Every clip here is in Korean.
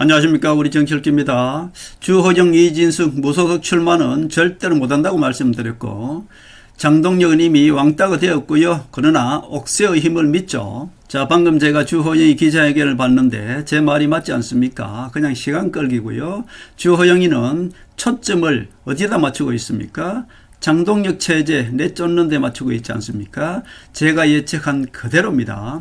안녕하십니까. 우리 정철기입니다. 주호영, 이진숙 무소속 출마는 절대로 못한다고 말씀드렸고, 장동혁은 이미 왕따가 되었고요. 그러나 옥새의 힘을 믿죠. 자, 방금 제가 주호영이 기자회견을 봤는데 제 말이 맞지 않습니까? 그냥 시간 끌기고요. 주호영이는 초점을 어디다 맞추고 있습니까? 장동혁 체제 내쫓는 데 맞추고 있지 않습니까? 제가 예측한 그대로입니다.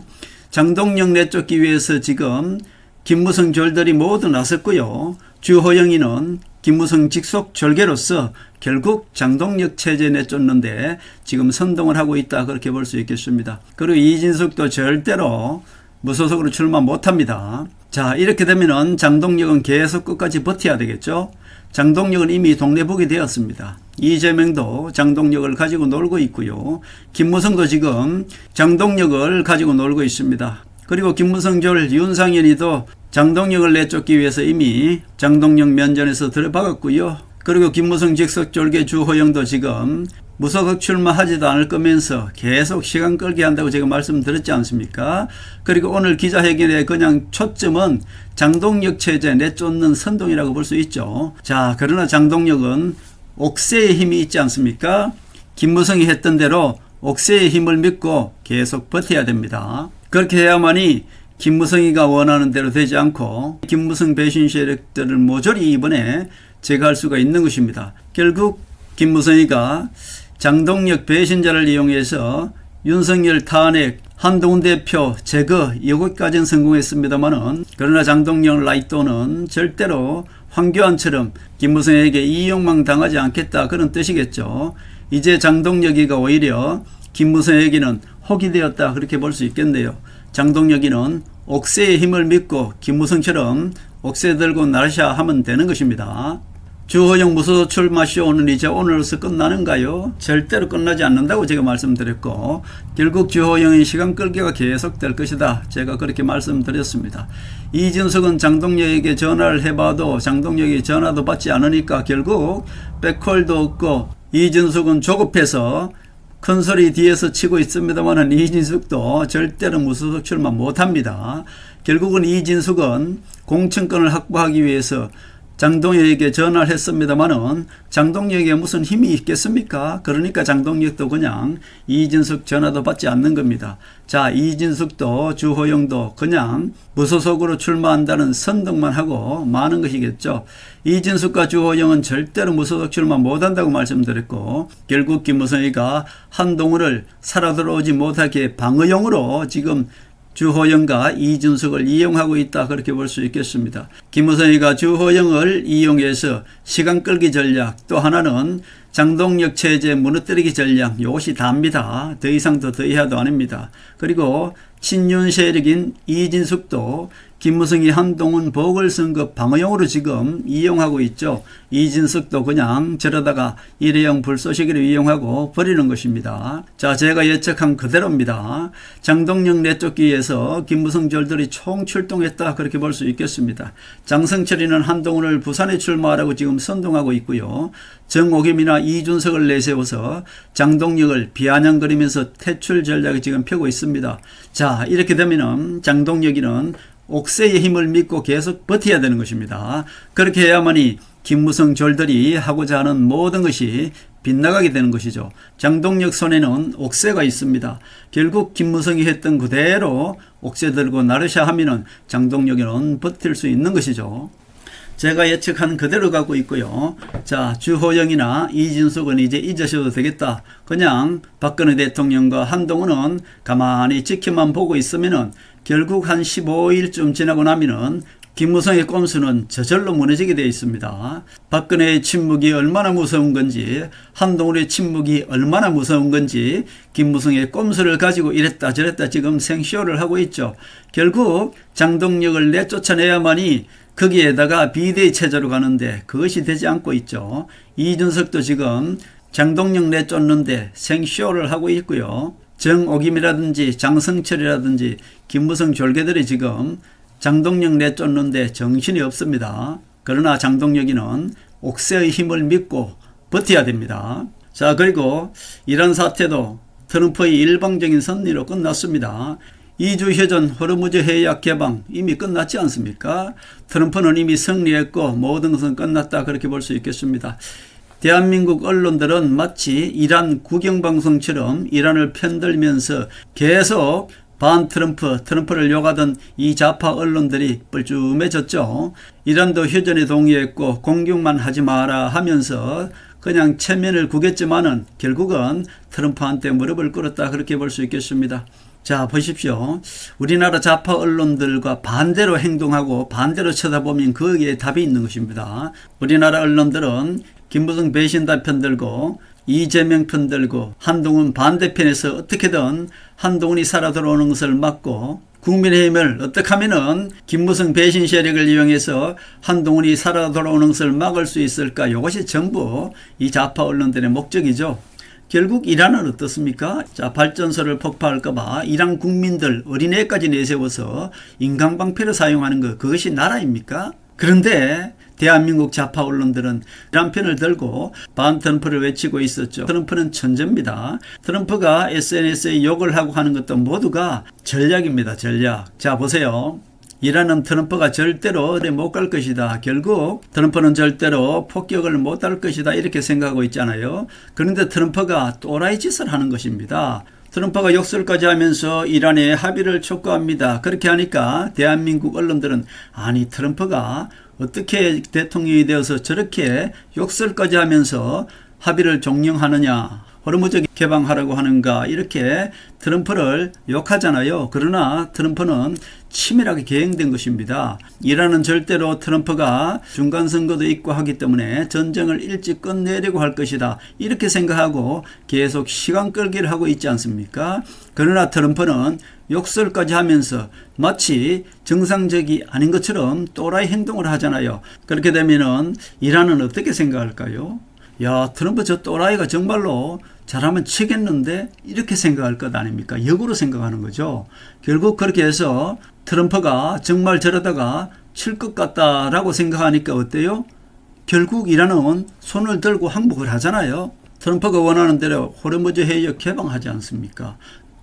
장동혁 내쫓기 위해서 지금 김무성 졸들이 모두 나섰고요. 주호영이는 김무성 직속 졸개로서 결국 장동혁 체제 내쫓는데 지금 선동을 하고 있다, 그렇게 볼 수 있겠습니다. 그리고 이진숙도 절대로 무소속으로 출마 못합니다. 자, 이렇게 되면은 장동혁은 계속 끝까지 버텨야 되겠죠. 장동혁은 이미 동네북이 되었습니다. 이재명도 장동혁을 가지고 놀고 있고요. 김무성도 지금 장동혁을 가지고 놀고 있습니다. 그리고 김무성 졸 윤상현이도 장동혁을 내쫓기 위해서 이미 장동혁 면전에서 들어박았고요. 그리고 김무성 직속 졸개 주호영도 지금 무소속 출마하지도 않을 거면서 계속 시간 끌게 한다고 제가 말씀드렸지 않습니까? 그리고 오늘 기자회견의 그냥 초점은 장동혁 체제 내쫓는 선동이라고 볼 수 있죠. 자, 그러나 장동혁은 옥새의 힘이 있지 않습니까? 김무성이 했던 대로 옥새의 힘을 믿고 계속 버텨야 됩니다. 그렇게 해야만이 김무성이가 원하는 대로 되지 않고 김무성 배신 세력들을 모조리 이번에 제거할 수가 있는 것입니다. 결국 김무성이가 장동혁 배신자를 이용해서 윤석열 탄핵, 한동훈 대표 제거, 이것까지는 성공했습니다만은, 그러나 장동혁 라이또는 절대로 황교안처럼 김무성에게 이용만 당하지 않겠다, 그런 뜻이겠죠. 이제 장동혁이가 오히려 김무성에게는 혹이 되었다, 그렇게 볼 수 있겠네요. 장동혁이는 옥새의 힘을 믿고 김무성처럼 옥새 들고 나르샤 하면 되는 것입니다. 주호영 무소속 출마 쇼는 이제 오늘로서 끝나는가요? 절대로 끝나지 않는다고 제가 말씀드렸고, 결국 주호영의 시간 끌기가 계속될 것이다, 제가 그렇게 말씀드렸습니다. 이진숙은 장동혁에게 전화를 해봐도 장동혁이 전화도 받지 않으니까 결국 백콜도 없고, 이진숙은 조급해서 큰소리 뒤에서 치고 있습니다만 이진숙도 절대로 무소속 출마 못합니다. 결국은 이진숙은 공천권을 확보하기 위해서 장동혁에게 전화를 했습니다만은 장동혁에게 무슨 힘이 있겠습니까? 그러니까 장동혁도 그냥 이진숙 전화도 받지 않는 겁니다. 자, 이진숙도 주호영도 그냥 무소속으로 출마한다는 선동만 하고 마는 것이겠죠. 이진숙과 주호영은 절대로 무소속 출마 못한다고 말씀드렸고, 결국 김무성이가 한동훈을 살아 들어오지 못하게 방어용으로 지금 주호영과 이진숙을 이용하고 있다, 그렇게 볼 수 있겠습니다. 김무성이가 주호영을 이용해서 시간 끌기 전략, 또 하나는 장동혁 체제 무너뜨리기 전략, 이것이 답니다. 더 이상 더 더해도 아닙니다. 그리고 친윤 세력인 이진숙도 김무성이 한동훈 보궐선거 방어용으로 지금 이용하고 있죠. 이진숙도 그냥 저러다가 일회용 불쏘시개로 이용하고 버리는 것입니다. 자, 제가 예측한 그대로입니다. 장동혁 내쫓기 위해서 김무성 졸들이 총출동했다, 그렇게 볼 수 있겠습니다. 장성철이는 한동훈을 부산에 출마하라고 지금 선동하고 있고요. 정옥임이나 이준석을 내세워서 장동혁을 비아냥거리면서 퇴출 전략을 지금 펴고 있습니다. 자, 이렇게 되면은 장동혁이는 옥새의 힘을 믿고 계속 버텨야 되는 것입니다. 그렇게 해야만이 김무성 졸들이 하고자 하는 모든 것이 빗나가게 되는 것이죠. 장동혁 손에는 옥새가 있습니다. 결국 김무성이 했던 그대로 옥새 들고 나르샤 하면은 장동혁이는 버틸 수 있는 것이죠. 제가 예측한 그대로 가고 있고요. 자, 주호영이나 이진숙은 이제 잊으셔도 되겠다. 그냥 박근혜 대통령과 한동훈은 가만히 지켜만 보고 있으면은 결국 한 15일쯤 지나고 나면은 김무성의 꼼수는 저절로 무너지게 되어 있습니다. 박근혜의 침묵이 얼마나 무서운 건지, 한동훈의 침묵이 얼마나 무서운 건지, 김무성의 꼼수를 가지고 이랬다 저랬다 지금 생쇼를 하고 있죠. 결국 장동혁을 내쫓아내야만이 거기에다가 비대위 체제로 가는데 그것이 되지 않고 있죠. 이준석도 지금 장동혁 내쫓는데 생쇼를 하고 있고요. 정옥임이라든지 장성철이라든지 김무성 졸개들이 지금 장동혁 내쫓는데 정신이 없습니다. 그러나 장동혁이는 옥새의 힘을 믿고 버텨야 됩니다. 자, 그리고 이런 사태도 트럼프의 일방적인 승리로 끝났습니다. 2주 휴전 호르무즈 해약 개방 이미 끝났지 않습니까? 트럼프는 이미 승리했고 모든 것은 끝났다 그렇게 볼 수 있겠습니다. 대한민국 언론들은 마치 이란 국영방송처럼 이란을 편들면서 계속 반 트럼프를 욕하던 이 좌파 언론들이 뻘쭘해졌죠. 이란도 휴전에 동의했고 공격만 하지 마라 하면서 그냥 체면을 구겼지만은 결국은 트럼프한테 무릎을 꿇었다 그렇게 볼 수 있겠습니다. 자, 보십시오. 우리나라 좌파 언론들과 반대로 행동하고 반대로 쳐다보면 거기에 답이 있는 것입니다. 우리나라 언론들은 김무성 배신다 편들고 이재명 편들고 한동훈 반대편에서 어떻게든 한동훈이 살아 돌아오는 것을 막고 국민의힘을 어떻게 하면은 김무성 배신 세력을 이용해서 한동훈이 살아 돌아오는 것을 막을 수 있을까? 이것이 전부 이 좌파 언론들의 목적이죠. 결국 이란은 어떻습니까? 자, 발전소를 폭파할까봐 이란 국민들 어린애까지 내세워서 인간방패를 사용하는 것, 그것이 나라입니까? 그런데 대한민국 좌파 언론들은 이란 편을 들고 반트럼프를 외치고 있었죠. 트럼프는 천재입니다. 트럼프가 SNS에 욕을 하고 하는 것도 모두가 전략입니다. 전략. 자, 보세요. 이란은 트럼프가 절대로 못 갈 것이다. 결국 트럼프는 절대로 폭격을 못 할 것이다. 이렇게 생각하고 있잖아요. 그런데 트럼프가 또라이 짓을 하는 것입니다. 트럼프가 욕설까지 하면서 이란의 합의를 촉구합니다. 그렇게 하니까 대한민국 언론들은 아니 트럼프가 어떻게 대통령이 되어서 저렇게 욕설까지 하면서 합의를 종용하느냐, 호르무즈 개방하라고 하는가, 이렇게 트럼프를 욕하잖아요. 그러나 트럼프는 치밀하게 계획된 것입니다. 이란은 절대로 트럼프가 중간선거도 있고 하기 때문에 전쟁을 일찍 끝내려고 할 것이다. 이렇게 생각하고 계속 시간 끌기를 하고 있지 않습니까? 그러나 트럼프는 욕설까지 하면서 마치 정상적이 아닌 것처럼 또라이 행동을 하잖아요. 그렇게 되면은 이란은 어떻게 생각할까요? 야, 트럼프 저 또라이가 정말로 잘하면 치겠는데 이렇게 생각할 것 아닙니까? 역으로 생각하는 거죠. 결국 그렇게 해서 트럼프가 정말 저러다가 칠 것 같다라고 생각하니까 어때요? 결국 이란은 손을 들고 항복을 하잖아요. 트럼프가 원하는 대로 호르무즈 해역 개방하지 않습니까?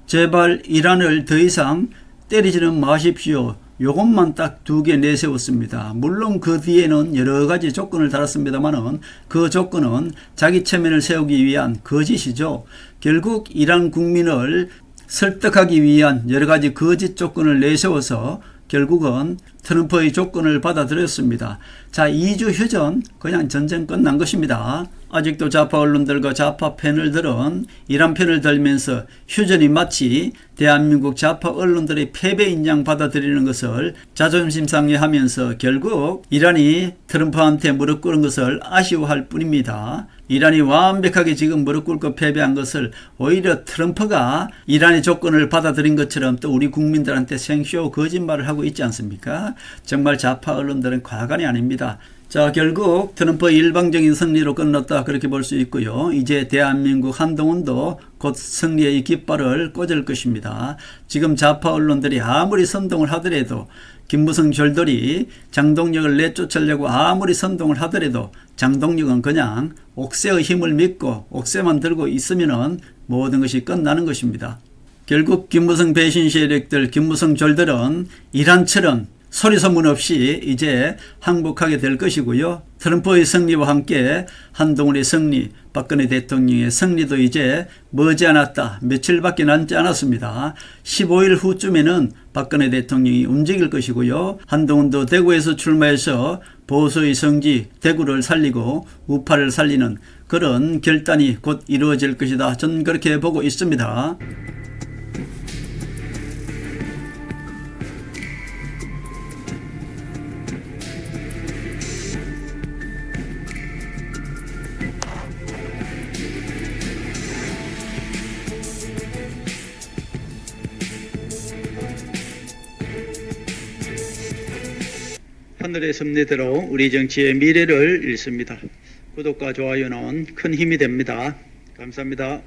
제발 이란을 더 이상 때리지는 마십시오. 요것만 딱 2개 내세웠습니다. 물론 그 뒤에는 여러 가지 조건을 달았습니다만은 그 조건은 자기 체면을 세우기 위한 거짓이죠. 결국 이란 국민을 설득하기 위한 여러 가지 거짓 조건을 내세워서 결국은 트럼프의 조건을 받아들였습니다. 자, 2주 휴전 그냥 전쟁 끝난 것입니다. 아직도 좌파 언론들과 좌파 패널들은 이란 편을 들면서 휴전이 마치 대한민국 좌파 언론들의 패배인 양 받아들이는 것을 자존심 상해하면서 결국 이란이 트럼프한테 무릎 꿇은 것을 아쉬워할 뿐입니다. 이란이 완벽하게 지금 무릎 꿇고 패배한 것을 오히려 트럼프가 이란의 조건을 받아들인 것처럼 또 우리 국민들한테 생쇼 거짓말을 하고 있지 않습니까? 정말 좌파 언론들은 과간이 아닙니다. 자, 결국 트럼프의 일방적인 승리로 끝났다 그렇게 볼 수 있고요. 이제 대한민국 한동훈도 곧 승리의 깃발을 꽂을 것입니다. 지금 좌파 언론들이 아무리 선동을 하더라도 김무성 졸돌이 장동혁을 내쫓으려고 아무리 선동을 하더라도 장동혁은 그냥 옥새의 힘을 믿고 옥새만 들고 있으면은 모든 것이 끝나는 것입니다. 결국 김무성 배신 세력들, 김무성 졸들은 이란처럼 소리소문 없이 이제 항복하게 될 것이고요. 트럼프의 승리와 함께 한동훈의 승리, 박근혜 대통령의 승리도 이제 머지않았다. 며칠밖에 남지 않았습니다. 15일 후쯤에는 박근혜 대통령이 움직일 것이고요. 한동훈도 대구에서 출마해서 보수의 성지 대구를 살리고 우파를 살리는 그런 결단이 곧 이루어질 것이다. 저는 그렇게 보고 있습니다. 하늘의 섭리대로 우리 정치의 미래를 읽습니다. 구독과 좋아요는 큰 힘이 됩니다. 감사합니다.